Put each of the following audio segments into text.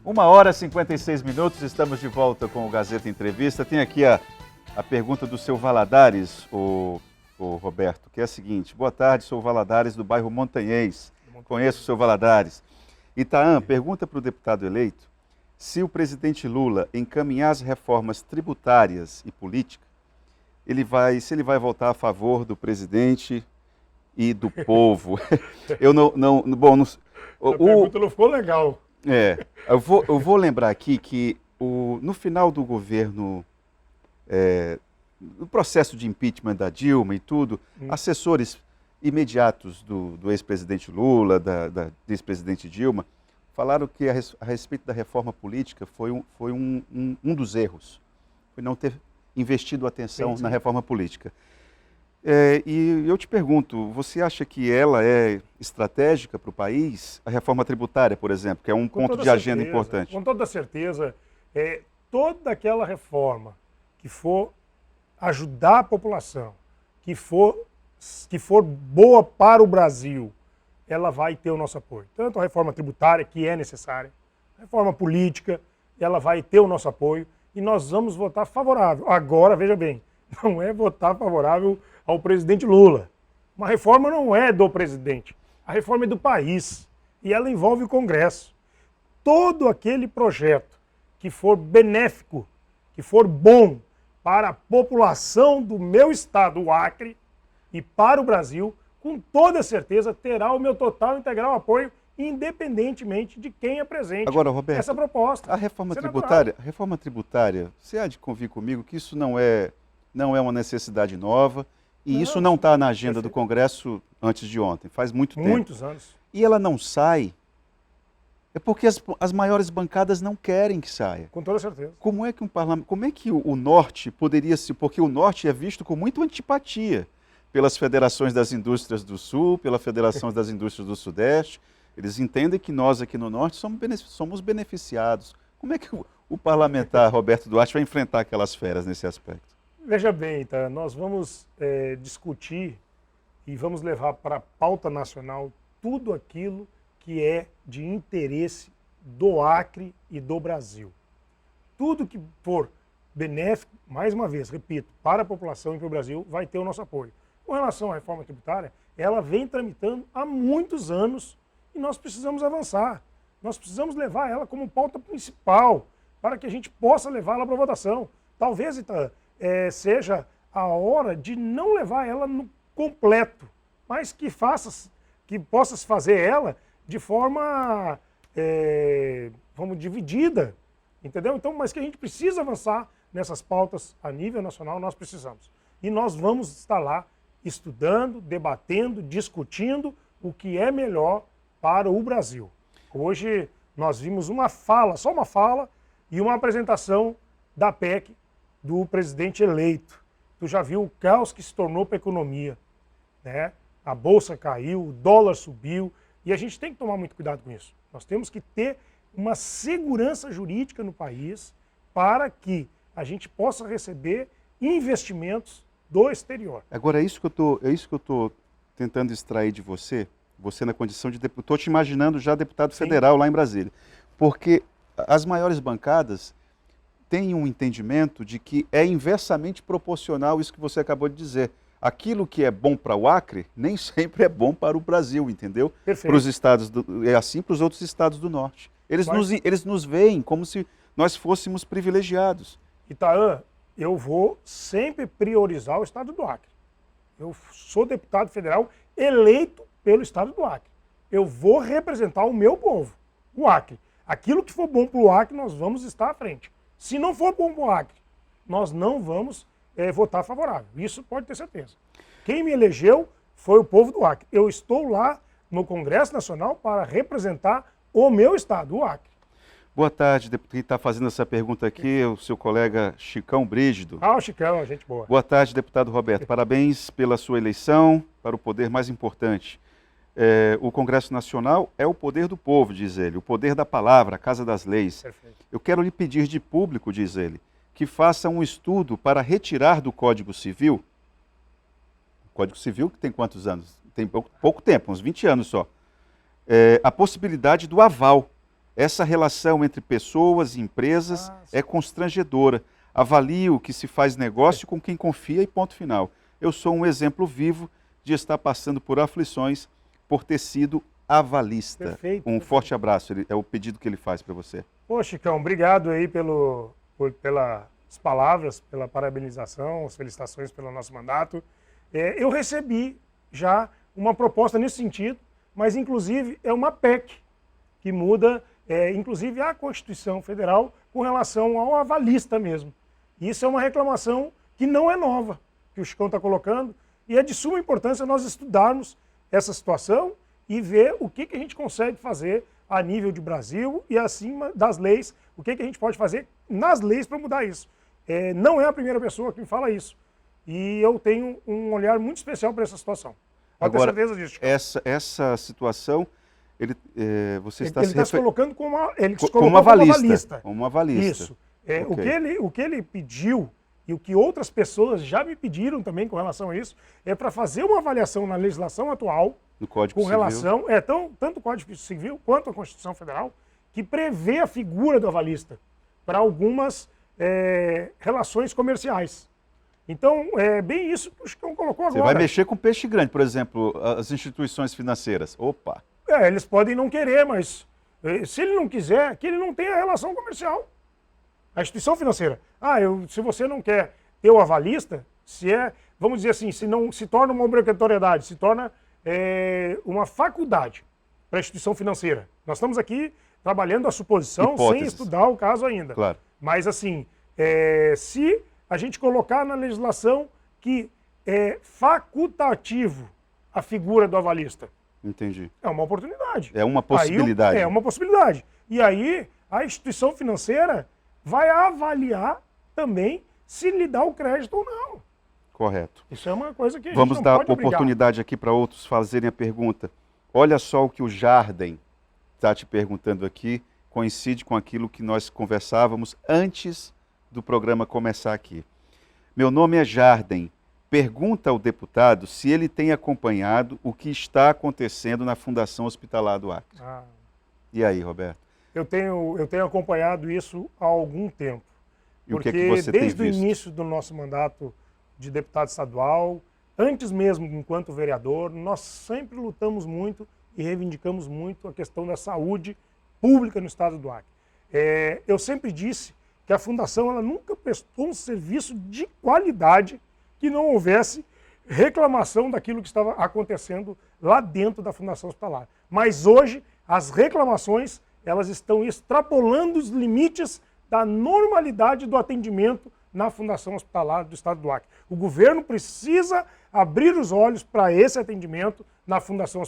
1h e 56 minutos, estamos de volta com o Gazeta Entrevista. Tem aqui a pergunta do seu Valadares, o Roberto, que é a seguinte. Boa tarde, sou o Valadares do bairro Montanhês. Conheço o seu Valadares. Itaã, pergunta para o deputado eleito se o presidente Lula encaminhar as reformas tributárias e políticas, se ele vai votar a favor do presidente e do povo. A pergunta não ficou legal. Eu vou lembrar aqui que no final do governo, no processo de impeachment da Dilma e tudo, assessores imediatos do ex-presidente Lula, da ex-presidente Dilma, falaram que a respeito da reforma política foi um dos erros, foi não ter investido atenção na reforma política. E eu te pergunto, você acha que ela é estratégica para o país? A reforma tributária, por exemplo, que é um ponto de agenda importante. Com toda certeza, toda aquela reforma que for ajudar a população, que for boa para o Brasil, ela vai ter o nosso apoio. Tanto a reforma tributária, que é necessária, a reforma política, ela vai ter o nosso apoio e nós vamos votar favorável. Agora, veja bem, não é votar favorável ao presidente Lula. Uma reforma não é do presidente, a reforma é do país e ela envolve o Congresso. Todo aquele projeto que for benéfico, que for bom para a população do meu estado, o Acre, e para o Brasil, com toda certeza terá o meu total e integral apoio, independentemente de quem apresente essa proposta. A reforma tributária, você há de convir comigo que isso não é uma necessidade nova e isso não está na agenda do Congresso antes de ontem, faz muito tempo. Muitos anos. E ela não sai, é porque as maiores bancadas não querem que saia. Com toda certeza. Como é que o Norte poderia se... Porque o Norte é visto com muita antipatia pelas federações das indústrias do Sul, pela Federação das Indústrias do Sudeste. Eles entendem que nós aqui no Norte somos beneficiados. Como é que o parlamentar Roberto Duarte vai enfrentar aquelas feras nesse aspecto? Veja bem, tá? Nós vamos discutir e vamos levar para a pauta nacional tudo aquilo que é de interesse do Acre e do Brasil. Tudo que for benéfico, mais uma vez, repito, para a população e para o Brasil, vai ter o nosso apoio. Com relação à reforma tributária, ela vem tramitando há muitos anos e nós precisamos avançar. Nós precisamos levar ela como pauta principal para que a gente possa levá-la para votação. Talvez, Itaã, seja a hora de não levar ela no completo, mas que possas fazer ela de forma, dividida, entendeu? Então, mas que a gente precisa avançar nessas pautas a nível nacional, nós precisamos. E nós vamos estar lá estudando, debatendo, discutindo o que é melhor para o Brasil. Hoje nós vimos só uma fala e uma apresentação da PEC do presidente eleito. Tu já viu o caos que se tornou para a economia, né? A bolsa caiu, o dólar subiu e a gente tem que tomar muito cuidado com isso. Nós temos que ter uma segurança jurídica no país para que a gente possa receber investimentos do exterior. Agora, é isso que eu estou tentando extrair de você na condição de deputado. Estou te imaginando já deputado federal lá em Brasília. Porque as maiores bancadas têm um entendimento de que é inversamente proporcional isso que você acabou de dizer. Aquilo que é bom para o Acre, nem sempre é bom para o Brasil, entendeu? Para os estados, é assim para os outros estados do Norte. Eles nos veem como se nós fôssemos privilegiados. Itaã, eu vou sempre priorizar o estado do Acre. Eu sou deputado federal eleito pelo estado do Acre. Eu vou representar o meu povo, o Acre. Aquilo que for bom para o Acre, nós vamos estar à frente. Se não for bom para o Acre, nós não vamos votar favorável. Isso pode ter certeza. Quem me elegeu foi o povo do Acre. Eu estou lá no Congresso Nacional para representar o meu estado, o Acre. Boa tarde, deputado. Quem está fazendo essa pergunta aqui é o seu colega Chicão Brígido. O Chicão, gente boa. Boa tarde, deputado Roberto. Parabéns pela sua eleição para o poder mais importante. O Congresso Nacional é o poder do povo, diz ele, o poder da palavra, a casa das leis. Perfeito. Eu quero lhe pedir de público, diz ele, que faça um estudo para retirar do Código Civil, o Código Civil que tem quantos anos? Tem pouco tempo, uns 20 anos só, a possibilidade do aval Essa relação entre pessoas e empresas é constrangedora. Avalie o que se faz negócio com quem confia e ponto final. Eu sou um exemplo vivo de estar passando por aflições por ter sido avalista. Perfeito, Um forte abraço, é o pedido que ele faz para você. Pô, Chicão, obrigado aí pelas palavras, pela parabenização, as felicitações pelo nosso mandato. Eu recebi já uma proposta nesse sentido, mas inclusive é uma PEC que muda, inclusive a Constituição Federal com relação ao avalista mesmo. Isso é uma reclamação que não é nova, que o Chicão está colocando, e é de suma importância nós estudarmos essa situação e ver o que a gente consegue fazer a nível de Brasil e acima das leis, o que a gente pode fazer nas leis para mudar isso. Não é a primeira pessoa que me fala isso. E eu tenho um olhar muito especial para essa situação. Pode ter certeza disso. Essa situação, você está se colocando como como avalista. Como avalista. Isso. O que ele pediu e o que outras pessoas já me pediram também com relação a isso é para fazer uma avaliação na legislação atual no Código com relação, tanto o Código Civil quanto a Constituição Federal, que prevê a figura do avalista para algumas relações comerciais. Então, é bem isso que o Chicão colocou agora. Você vai mexer com peixe grande, por exemplo, as instituições financeiras. Opa! Eles podem não querer, mas se ele não quiser, que ele não tenha relação comercial. A instituição financeira. Se você não quer ter o avalista, vamos dizer assim, se não se torna uma obrigatoriedade, se torna uma faculdade para a instituição financeira. Nós estamos aqui trabalhando a suposição sem estudar o caso ainda. Claro. Mas assim, se a gente colocar na legislação que é facultativo a figura do avalista. Entendi. É uma oportunidade. É uma possibilidade. É uma possibilidade. E aí, a instituição financeira vai avaliar também se lhe dá o crédito ou não. Correto. Isso é uma coisa que a gente Vamos não dar pode oportunidade aqui para outros fazerem a pergunta. Olha só o que o Jardim está te perguntando aqui, coincide com aquilo que nós conversávamos antes do programa começar aqui. Meu nome é Jardim. Pergunta ao deputado se ele tem acompanhado o que está acontecendo na Fundação Hospitalar do Acre. E aí, Roberto? Eu tenho acompanhado isso há algum tempo. E o que é que você tem visto? Desde o início do nosso mandato de deputado estadual, antes mesmo enquanto vereador, nós sempre lutamos muito e reivindicamos muito a questão da saúde pública no estado do Acre. Eu sempre disse que a Fundação ela nunca prestou um serviço de qualidade que não houvesse reclamação daquilo que estava acontecendo lá dentro da Fundação Hospitalar. Mas hoje, as reclamações elas estão extrapolando os limites da normalidade do atendimento na Fundação Hospitalar do Estado do Acre. O governo precisa abrir os olhos para esse atendimento na Fundação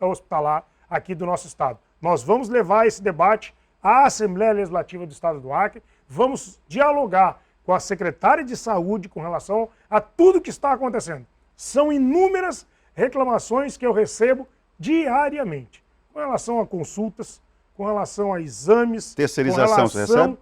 Hospitalar aqui do nosso Estado. Nós vamos levar esse debate à Assembleia Legislativa do Estado do Acre, vamos dialogar com a secretária de Saúde com relação a tudo que está acontecendo. São inúmeras reclamações que eu recebo diariamente, com relação a consultas, com relação a exames, terceirização, com relação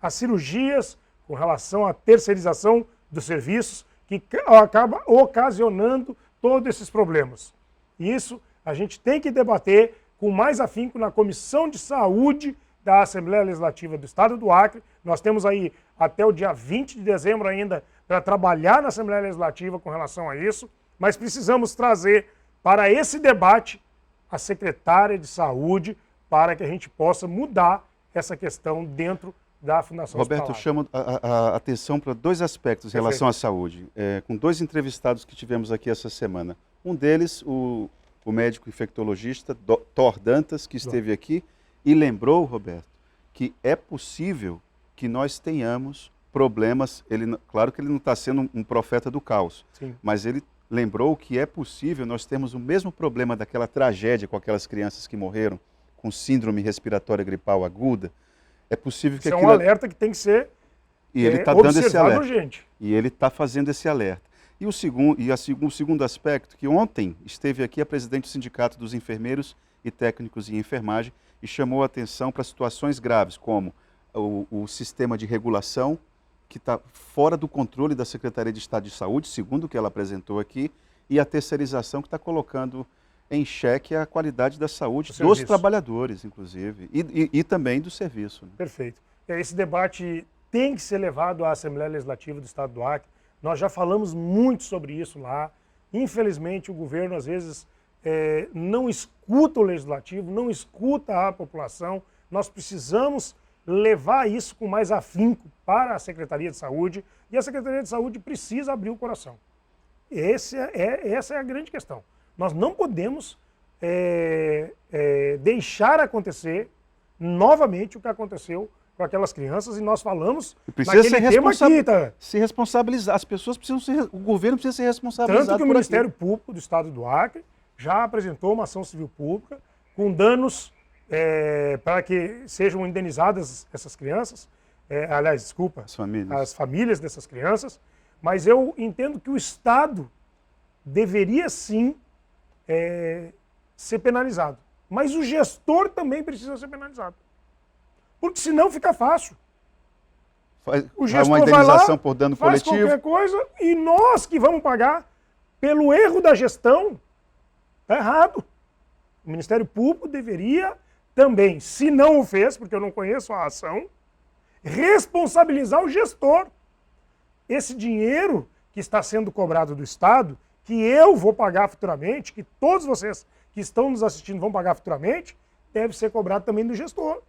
a cirurgias, com relação à terceirização dos serviços, que acaba ocasionando todos esses problemas. E isso a gente tem que debater com mais afinco na Comissão de Saúde da Assembleia Legislativa do Estado do Acre. Nós temos aí até o dia 20 de dezembro ainda para trabalhar na Assembleia Legislativa com relação a isso, mas precisamos trazer para esse debate a secretária de Saúde para que a gente possa mudar essa questão dentro da Fundação Roberto, Hospitalar. eu chamo a atenção para dois aspectos em relação à saúde, com dois entrevistados que tivemos aqui essa semana. Um deles, o médico infectologista Thor Dantas, que esteve aqui e lembrou, Roberto, que é possível que nós tenhamos problemas. Claro que ele não está sendo um profeta do caos, Sim. mas ele lembrou que é possível nós termos o mesmo problema daquela tragédia com aquelas crianças que morreram com síndrome respiratória gripal aguda. É possível que isso é um alerta que tem que ser e ele está dando esse alerta. Urgente. E ele está fazendo esse alerta. E o segundo aspecto, que ontem esteve aqui a presidente do Sindicato dos Enfermeiros e Técnicos em Enfermagem e chamou a atenção para situações graves, como o sistema de regulação, que está fora do controle da Secretaria de Estado de Saúde, segundo o que ela apresentou aqui, e a terceirização que está colocando em xeque a qualidade da saúde Do dos serviço. trabalhadores, inclusive, e também do serviço. Né? Perfeito. Esse debate tem que ser levado à Assembleia Legislativa do Estado do Acre. Nós já falamos muito sobre isso lá. Infelizmente, o governo, às vezes, não escuta o legislativo, não escuta a população. Nós precisamos levar isso com mais afinco para a Secretaria de Saúde, e a Secretaria de Saúde precisa abrir o coração. Essa é a grande questão. Nós não podemos deixar acontecer novamente o que aconteceu com aquelas crianças, e nós falamos Precisa naquele tema aqui, se responsabilizar. As pessoas precisam o governo precisa ser responsabilizado. Tanto que o por Ministério aquilo. Público do Estado do Acre já apresentou uma ação civil pública com danos para que sejam indenizadas essas crianças, aliás, desculpa, as famílias dessas crianças, mas eu entendo que o Estado deveria sim ser penalizado. Mas o gestor também precisa ser penalizado. Porque senão fica fácil. O gestor uma indenização vai lá, por dano faz coletivo. qualquer coisa e nós que vamos pagar pelo erro da gestão. Está errado. O Ministério Público deveria também, se não o fez, porque eu não conheço a ação, responsabilizar o gestor. Esse dinheiro que está sendo cobrado do Estado, que eu vou pagar futuramente, que todos vocês que estão nos assistindo vão pagar futuramente, deve ser cobrado também do gestor.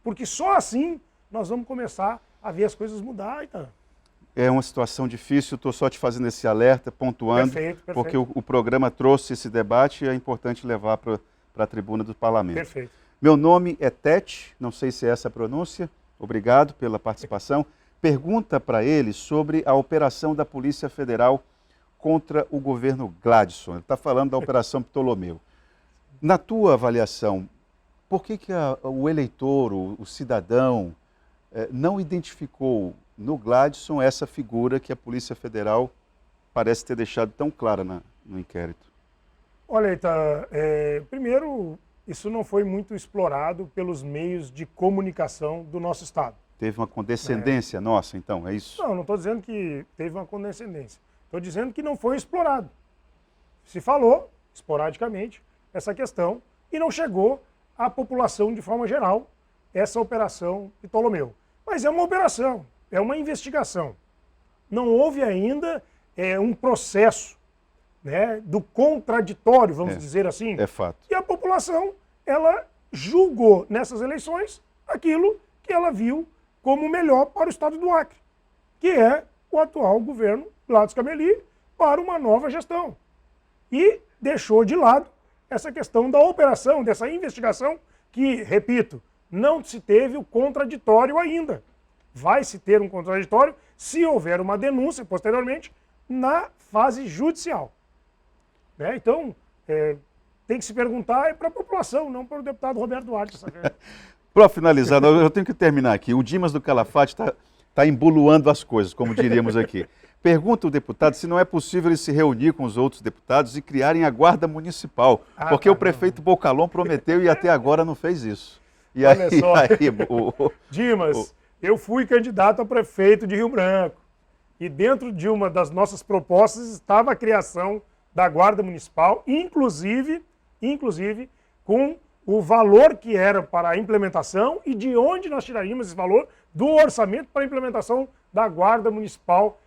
Porque só assim nós vamos começar a ver as coisas mudar, então. É uma situação difícil, estou só te fazendo esse alerta, pontuando, Perfeito. porque o programa trouxe esse debate e é importante levar para a tribuna do parlamento. Perfeito. Meu nome é Tete, não sei se é essa a pronúncia, obrigado pela participação. Pergunta para ele sobre a operação da Polícia Federal contra o governo Gladson. Ele está falando da Operação Ptolomeu. Na tua avaliação, por que o eleitor, o cidadão, não identificou no Gladson essa figura que a Polícia Federal parece ter deixado tão clara no inquérito? Olha, Eita, primeiro, isso não foi muito explorado pelos meios de comunicação do nosso Estado. Teve uma condescendência nossa, então, é isso? Não estou dizendo que teve uma condescendência. Estou dizendo que não foi explorado. Se falou, esporadicamente, essa questão e não chegou à população de forma geral essa operação Ptolomeu. Mas é uma operação, é uma investigação. Não houve ainda um processo, né, do contraditório, vamos dizer assim. É fato. E a população, ela julgou nessas eleições aquilo que ela viu como melhor para o Estado do Acre, que é o atual governo Gladson Cameli para uma nova gestão. E deixou de lado essa questão da operação, dessa investigação, que, repito, não se teve o contraditório ainda. Vai se ter um contraditório se houver uma denúncia, posteriormente, na fase judicial. Né? Então, tem que se perguntar para a população, não para o deputado Roberto Duarte. Para finalizar, eu tenho que terminar aqui. O Dimas do Calafate está embuluando as coisas, como diríamos aqui. Pergunta o deputado se não é possível ele se reunir com os outros deputados e criarem a guarda municipal, porque o prefeito Bocalon prometeu e até agora não fez isso. E olha aí, só, Dimas, eu fui candidato a prefeito de Rio Branco e dentro de uma das nossas propostas estava a criação da guarda municipal, inclusive com o valor que era para a implementação e de onde nós tiraríamos esse valor do orçamento para a implementação da guarda municipal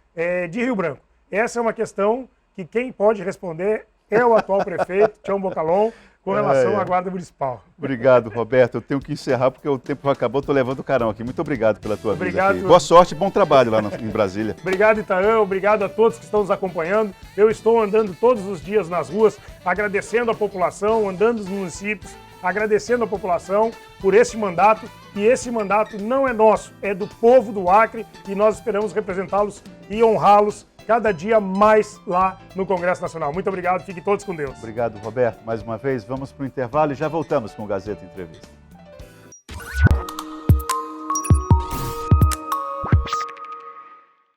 de Rio Branco. Essa é uma questão que quem pode responder é o atual prefeito, Tião Bocalon, com relação à guarda municipal. Obrigado, Roberto. Eu tenho que encerrar porque o tempo acabou, estou levando o carão aqui. Muito obrigado pela tua vida aqui. Boa sorte e bom trabalho lá em Brasília. Obrigado, Itaã. Obrigado a todos que estão nos acompanhando. Eu estou andando todos os dias nas ruas, agradecendo a população, andando nos municípios, agradecendo a população por esse mandato. E esse mandato não é nosso, é do povo do Acre e nós esperamos representá-los e honrá-los cada dia mais lá no Congresso Nacional. Muito obrigado, fiquem todos com Deus. Obrigado, Roberto. Mais uma vez, vamos para o intervalo e já voltamos com o Gazeta Entrevista.